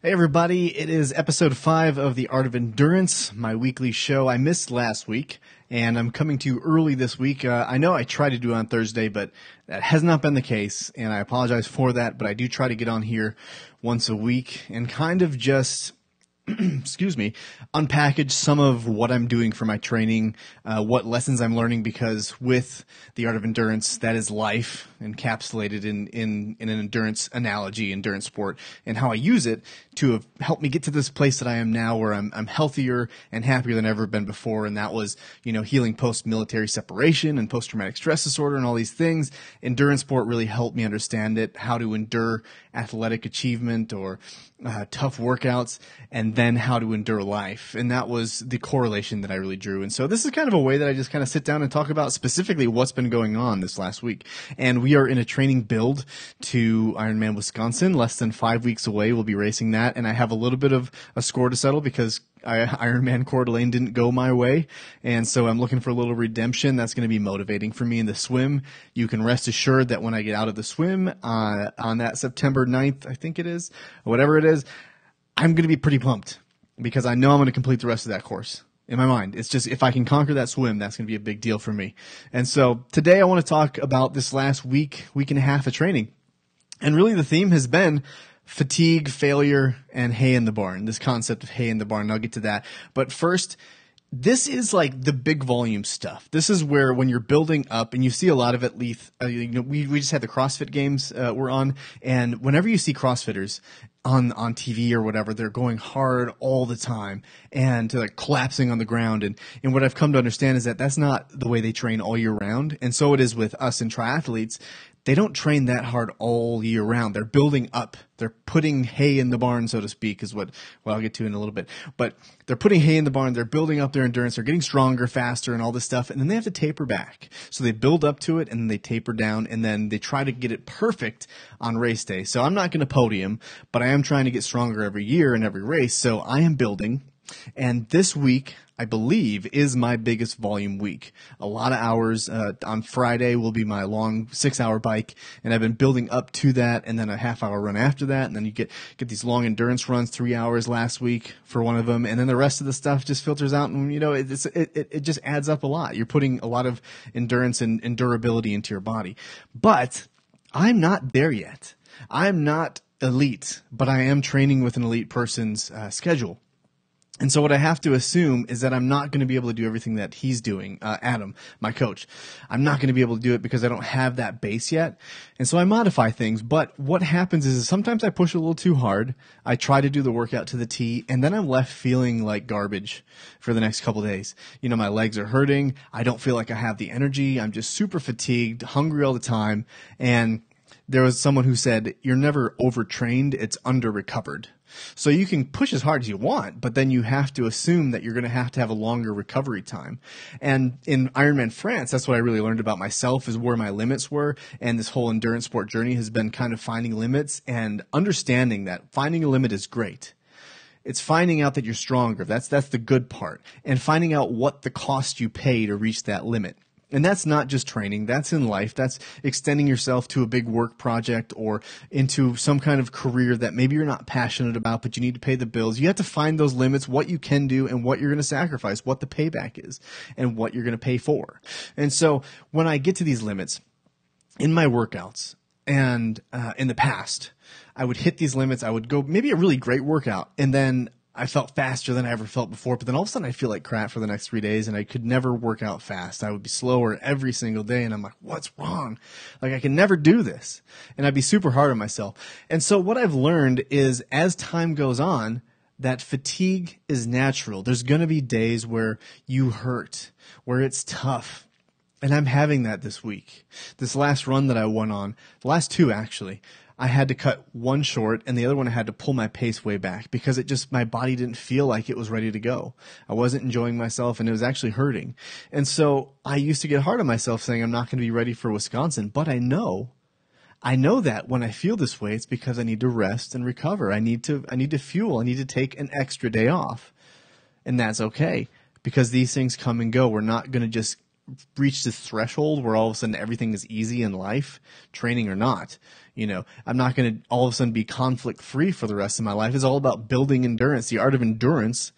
Hey everybody, it is episode 5 of The Art of Endurance, my weekly show. I missed last week, and I'm coming to you early this week. I know I tried to do it on Thursday, but that has not been the case, and I apologize for that, but I do try to get on here once a week and kind of just unpackage some of what I'm doing for my training, what lessons I'm learning, because with the art of endurance, that is life encapsulated in an endurance analogy, endurance sport, and how I use it to have helped me get to this place that I am now, where I'm healthier and happier than ever been before. And that was, healing post-military separation and post-traumatic stress disorder and all these things. Endurance sport really helped me understand it, how to endure athletic achievement or tough workouts, and then how to endure life. And that was the correlation that I really drew. And so this is kind of a way that I just kind of sit down and talk about specifically what's been going on this last week. And we are in a training build to Ironman Wisconsin, less than 5 weeks away. We'll be racing that. And I have a little bit of a score to settle because Ironman Coeur d'Alene didn't go my way. And so I'm looking for a little redemption. That's going to be motivating for me in the swim. You can rest assured that when I get out of the swim on that September 9th, I think it is, or whatever it is, I'm going to be pretty pumped because I know I'm going to complete the rest of that course. In my mind, it's just if I can conquer that swim, that's going to be a big deal for me. And so today I want to talk about this last week and a half of training. And really the theme has been fatigue, failure, and hay in the barn, this concept of hay in the barn. And I'll get to that. But first, this is like the big volume stuff. This is where when you're building up, and you see a lot of it, Leith, we just had the CrossFit games we're on, and whenever you see CrossFitters on TV or whatever, they're going hard all the time and like collapsing on the ground. And what I've come to understand is that that's not the way they train all year round. And so it is with us and triathletes. They don't train that hard all year round. They're building up. They're putting hay in the barn, so to speak, is what I'll get to in a little bit. But they're putting hay in the barn. They're building up their endurance. They're getting stronger, faster, and all this stuff. And then they have to taper back. So they build up to it, and then they taper down, and then they try to get it perfect on race day. So I'm not going to podium, but I am trying to get stronger every year in every race. So I am building. And this week, I believe, is my biggest volume week. A lot of hours. On Friday will be my long 6-hour bike, and I've been building up to that, and then a half-hour run after that, and then you get these long endurance runs, 3 hours last week for one of them, and then the rest of the stuff just filters out, and it just adds up a lot. You're putting a lot of endurance and durability into your body. But I'm not there yet. I'm not elite, but I am training with an elite person's schedule. And so what I have to assume is that I'm not going to be able to do everything that he's doing, Adam, my coach. I'm not going to be able to do it because I don't have that base yet. And so I modify things. But what happens is sometimes I push a little too hard. I try to do the workout to the T, and then I'm left feeling like garbage for the next couple of days. My legs are hurting. I don't feel like I have the energy. I'm just super fatigued, hungry all the time. And there was someone who said, you're never overtrained, it's under-recovered. So you can push as hard as you want, but then you have to assume that you're going to have a longer recovery time. And in Ironman France, that's what I really learned about myself, is where my limits were. And this whole endurance sport journey has been kind of finding limits and understanding that finding a limit is great. It's finding out that you're stronger. That's the good part. And finding out what the cost you pay to reach that limit. And that's not just training, that's in life. That's extending yourself to a big work project or into some kind of career that maybe you're not passionate about, but you need to pay the bills. You have to find those limits, what you can do and what you're going to sacrifice, what the payback is and what you're going to pay for. And so when I get to these limits in my workouts and in the past, I would hit these limits. I would go maybe a really great workout, and then I felt faster than I ever felt before, but then all of a sudden I feel like crap for the next 3 days, and I could never work out fast. I would be slower every single day, and I'm like, what's wrong? Like, I can never do this. And I'd be super hard on myself. And so what I've learned is as time goes on, that fatigue is natural. There's going to be days where you hurt, where it's tough. And I'm having that this week. This last run that I went on, the last two actually, I had to cut one short, and the other one I had to pull my pace way back because my body didn't feel like it was ready to go. I wasn't enjoying myself, and it was actually hurting. And so I used to get hard on myself saying I'm not going to be ready for Wisconsin, but I know that when I feel this way, it's because I need to rest and recover. I need to fuel. I need to take an extra day off, and that's okay because these things come and go. We're not going to just reach this threshold where all of a sudden everything is easy in life, training or not. I'm not going to all of a sudden be conflict free for the rest of my life. It's all about building endurance. The art of endurance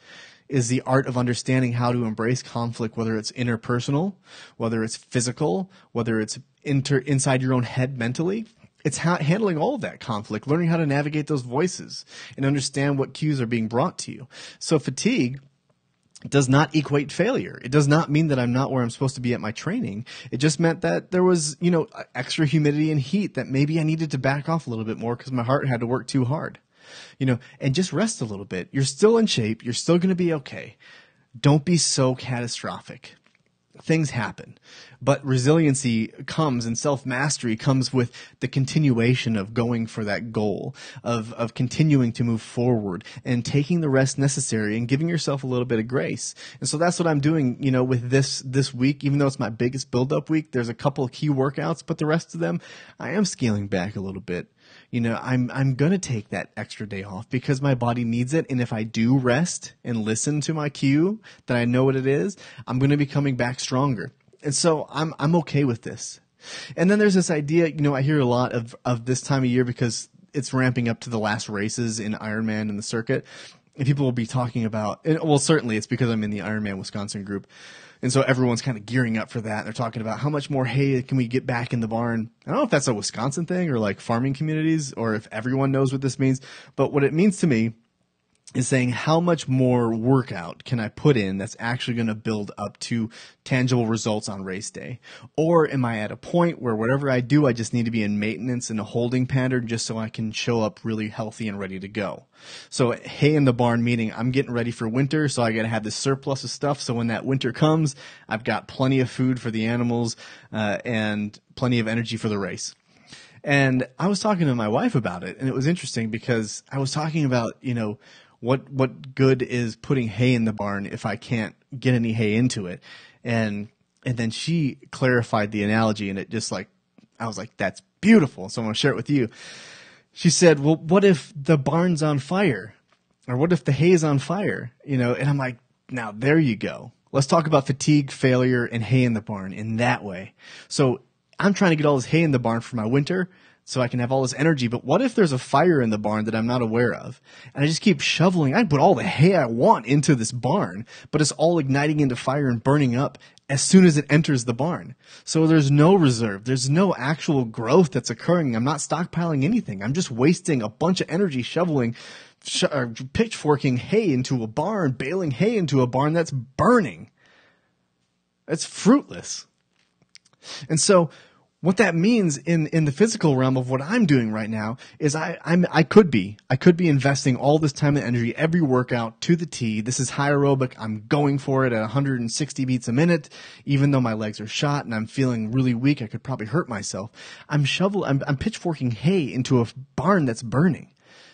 is the art of understanding how to embrace conflict, whether it's interpersonal, whether it's physical, whether it's inside your own head mentally. It's handling all of that conflict, learning how to navigate those voices and understand what cues are being brought to you. So fatigue does not equate failure. It does not mean that I'm not where I'm supposed to be at my training. It just meant that there was, extra humidity and heat that maybe I needed to back off a little bit more because my heart had to work too hard, and just rest a little bit. You're still in shape. You're still going to be okay. Don't be so catastrophic. Things happen, but resiliency comes and self-mastery comes with the continuation of going for that goal, of continuing to move forward and taking the rest necessary and giving yourself a little bit of grace. And so that's what I'm doing, with this week. Even though it's my biggest build-up week, there's a couple of key workouts, but the rest of them, I am scaling back a little bit. I'm going to take that extra day off because my body needs it. And if I do rest and listen to my cue that I know what it is, I'm going to be coming back stronger. And so I'm okay with this. And then there's this idea, I hear a lot of this time of year because it's ramping up to the last races in Ironman and the circuit. And people will be talking about, well, certainly it's because I'm in the Ironman Wisconsin group. And so everyone's kind of gearing up for that. They're talking about how much more hay can we get back in the barn. I don't know if that's a Wisconsin thing or like farming communities or if everyone knows what this means. But what it means to me is saying how much more workout can I put in that's actually going to build up to tangible results on race day? Or am I at a point where whatever I do, I just need to be in maintenance and a holding pattern just so I can show up really healthy and ready to go? So hay in the barn, meaning I'm getting ready for winter, so I got to have this surplus of stuff. So when that winter comes, I've got plenty of food for the animals and plenty of energy for the race. And I was talking to my wife about it, and it was interesting because I was talking about, what good is putting hay in the barn if I can't get any hay into it? And then she clarified the analogy, and it just I was like, that's beautiful. So I'm going to share it with you. She said, well, what if the barn's on fire? Or what if the hay is on fire? And I'm like, now there you go. Let's talk about fatigue, failure, and hay in the barn in that way. So I'm trying to get all this hay in the barn for my winter so I can have all this energy. But what if there's a fire in the barn that I'm not aware of? And I just keep shoveling. I put all the hay I want into this barn, but it's all igniting into fire and burning up as soon as it enters the barn. So there's no reserve. There's no actual growth that's occurring. I'm not stockpiling anything. I'm just wasting a bunch of energy shoveling, pitchforking hay into a barn, baling hay into a barn that's burning. It's fruitless. And so what that means in the physical realm of what I'm doing right now is I could be investing all this time and energy, every workout to the T. This is high aerobic. I'm going for it at 160 beats a minute, even though my legs are shot and I'm feeling really weak. I could probably hurt myself. I'm pitchforking hay into a barn that's burning.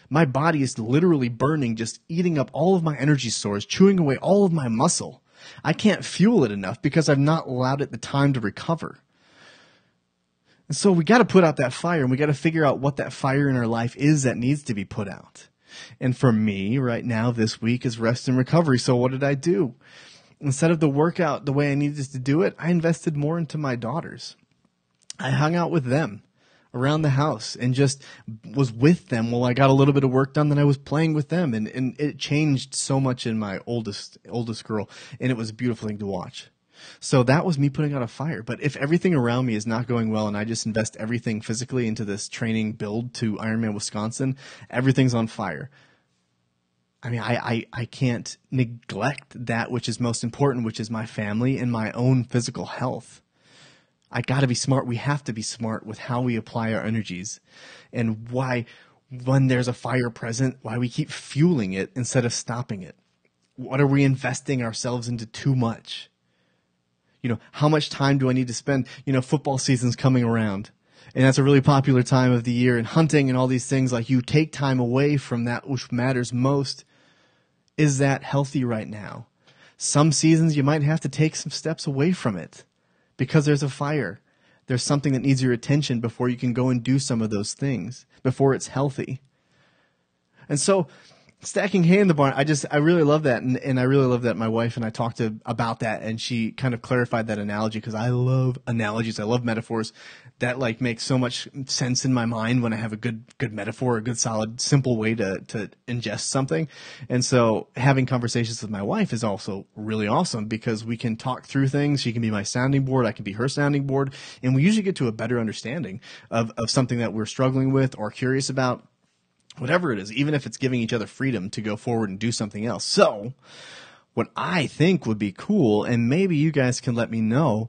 My body is literally burning, just eating up all of my energy stores, chewing away all of my muscle. I can't fuel it enough because I've not allowed it the time to recover. And so we got to put out that fire, and we got to figure out what that fire in our life is that needs to be put out. And for me right now, this week is rest and recovery. So what did I do? Instead of the workout the way I needed to do it, I invested more into my daughters. I hung out with them around the house and just was with them while I got a little bit of work done. Then I was playing with them, and it changed so much in my oldest girl, and it was a beautiful thing to watch. So that was me putting out a fire. But if everything around me is not going well and I just invest everything physically into this training build to Ironman Wisconsin, everything's on fire. I mean, I can't neglect that which is most important, which is my family and my own physical health. I got to be smart. We have to be smart with how we apply our energies and why, when there's a fire present, why we keep fueling it instead of stopping it. What are we investing ourselves into too much? How much time do I need to spend? Football season's coming around, and that's a really popular time of the year, and hunting and all these things. Like, you take time away from that which matters most. Is that healthy right now? Some seasons you might have to take some steps away from it because there's a fire. There's something that needs your attention before you can go and do some of those things, before it's healthy. And so Stacking hay in the barn. I really love that. And I really love that my wife and I talked about that, and she kind of clarified that analogy, because I love analogies. I love metaphors. That like makes so much sense in my mind when I have a good metaphor, a good solid, simple way to ingest something. And so having conversations with my wife is also really awesome, because we can talk through things. She can be my sounding board. I can be her sounding board. And we usually get to a better understanding of something that we're struggling with or curious about. Whatever it is, even if it's giving each other freedom to go forward and do something else. So what I think would be cool, and maybe you guys can let me know,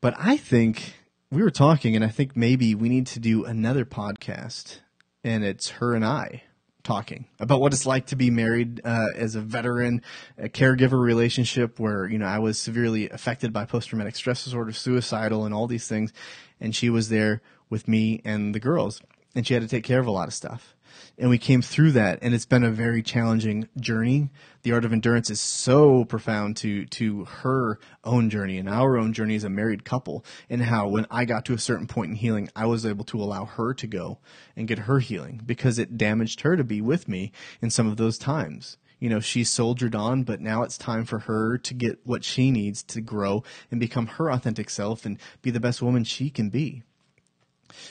but I think we were talking, and I think maybe we need to do another podcast, and it's her and I talking about what it's like to be married as a veteran, a caregiver relationship where, I was severely affected by post-traumatic stress disorder, suicidal, and all these things. And she was there with me and the girls, and she had to take care of a lot of stuff. And we came through that, and it's been a very challenging journey. The Art of Endurance is so profound to her own journey and our own journey as a married couple, and how when I got to a certain point in healing, I was able to allow her to go and get her healing, because it damaged her to be with me in some of those times. She soldiered on, but now it's time for her to get what she needs to grow and become her authentic self and be the best woman she can be.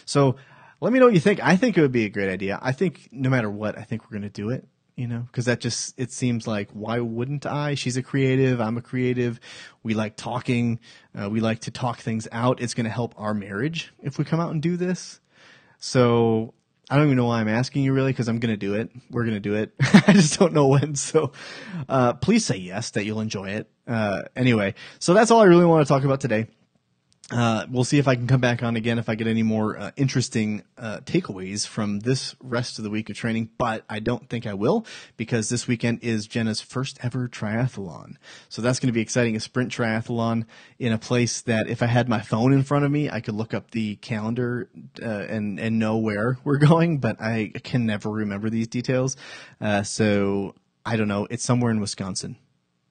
So let me know what you think. I think it would be a great idea. I think no matter what, I think we're going to do it, because it seems like, why wouldn't I? She's a creative. I'm a creative. We like talking. We like to talk things out. It's going to help our marriage if we come out and do this. So I don't even know why I'm asking you, really, because I'm going to do it. We're going to do it. I just don't know when. So please say yes, that you'll enjoy it. Anyway, so that's all I really want to talk about today. We'll see if I can come back on again if I get any more interesting takeaways from this rest of the week of training, but I don't think I will, because this weekend is Jenna's first ever triathlon. So that's going to be exciting, a sprint triathlon in a place that if I had my phone in front of me, I could look up the calendar and know where we're going, but I can never remember these details. So I don't know. It's somewhere in Wisconsin.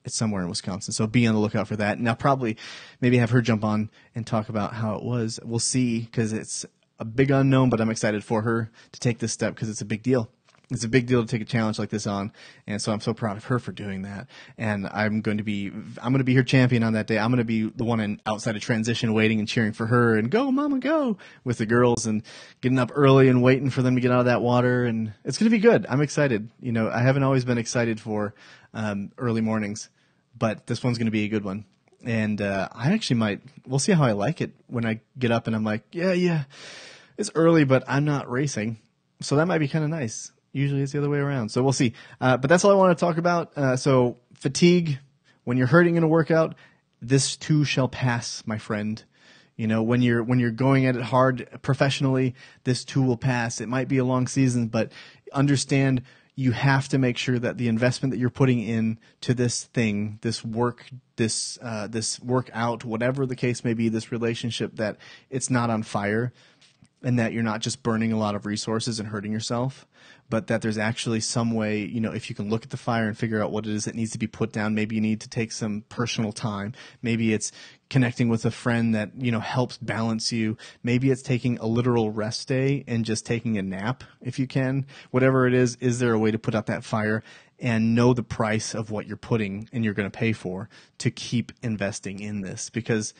So be on the lookout for that. And I'll probably maybe have her jump on and talk about how it was. We'll see, because it's a big unknown, but I'm excited for her to take this step, because it's a big deal. It's a big deal to take a challenge like this on. And so I'm so proud of her for doing that. And I'm going to be her champion on that day. I'm going to be the one outside of transition waiting and cheering for her and go, mama, go with the girls, and getting up early and waiting for them to get out of that water. And it's going to be good. I'm excited. I haven't always been excited for early mornings, but this one's going to be a good one. And I actually we'll see how I like it when I get up and I'm like, yeah, it's early, but I'm not racing. So that might be kind of nice. Usually it's the other way around. So we'll see. But that's all I want to talk about. So fatigue, when you're hurting in a workout, this too shall pass, my friend. When you're going at it hard professionally, this too will pass. It might be a long season, but understand you have to make sure that the investment that you're putting in to this thing, this work, this workout, whatever the case may be, this relationship, that it's not on fire, and that you're not just burning a lot of resources and hurting yourself, but that there's actually some way, if you can look at the fire and figure out what it is that needs to be put down. Maybe you need to take some personal time. Maybe it's connecting with a friend that, helps balance you. Maybe it's taking a literal rest day and just taking a nap if you can. Whatever it is there a way to put out that fire and know the price of what you're putting and you're going to pay for to keep investing in this? Because,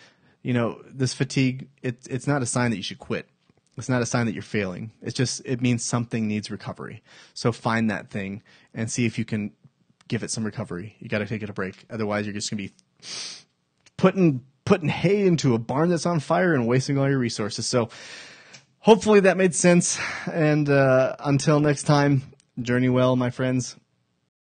this fatigue, it's not a sign that you should quit. It's not a sign that you're failing. It means something needs recovery. So find that thing and see if you can give it some recovery. You got to take it a break. Otherwise, you're just going to be putting hay into a barn that's on fire and wasting all your resources. So hopefully that made sense. And until next time, journey well, my friends.